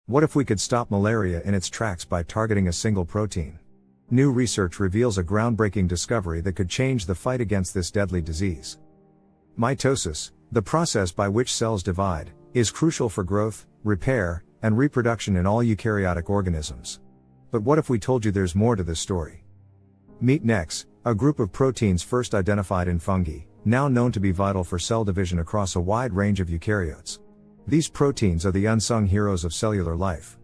What if we could stop malaria in its tracks by targeting a single protein? New research reveals a groundbreaking discovery that could change the fight against this deadly disease. Mitosis, the process by which cells divide, is crucial for growth, repair, and reproduction in all eukaryotic organisms. But what if we told you there's more to this story? Meet NECs, a group of proteins first identified in fungi, now known to be vital for cell division across a wide range of eukaryotes. These proteins are the unsung heroes of cellular life.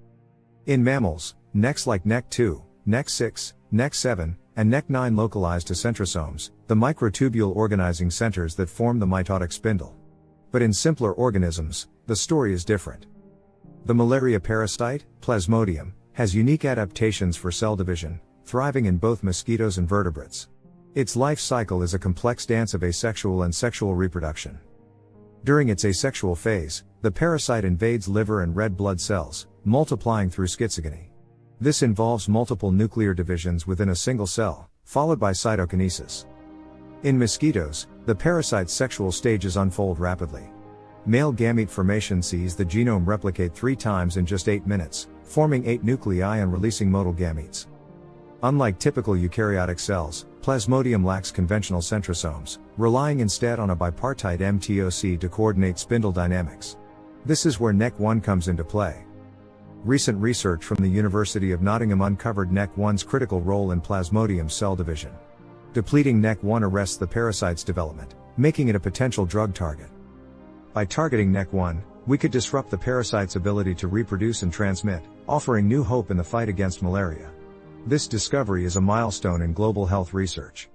In mammals, NECs like NEC2, NEC6, NEC7, and NEC9 localize to centrosomes, the microtubule-organizing centers that form the mitotic spindle. But in simpler organisms, the story is different. The malaria parasite, Plasmodium, has unique adaptations for cell division, thriving in both mosquitoes and vertebrates. Its life cycle is a complex dance of asexual and sexual reproduction. During its asexual phase, the parasite invades liver and red blood cells, multiplying through schizogony. This involves multiple nuclear divisions within a single cell, followed by cytokinesis. In mosquitoes, the parasite's sexual stages unfold rapidly. Male gamete formation sees the genome replicate 3 times in just 8 minutes, forming 8 nuclei and releasing motile gametes. Unlike typical eukaryotic cells, Plasmodium lacks conventional centrosomes, relying instead on a bipartite MTOC to coordinate spindle dynamics. This is where NEC1 comes into play. Recent research from the University of Nottingham uncovered NEC1's critical role in Plasmodium cell division. Depleting NEC1 arrests the parasite's development, making it a potential drug target. By targeting NEC1, we could disrupt the parasite's ability to reproduce and transmit, offering new hope in the fight against malaria. This discovery is a milestone in global health research.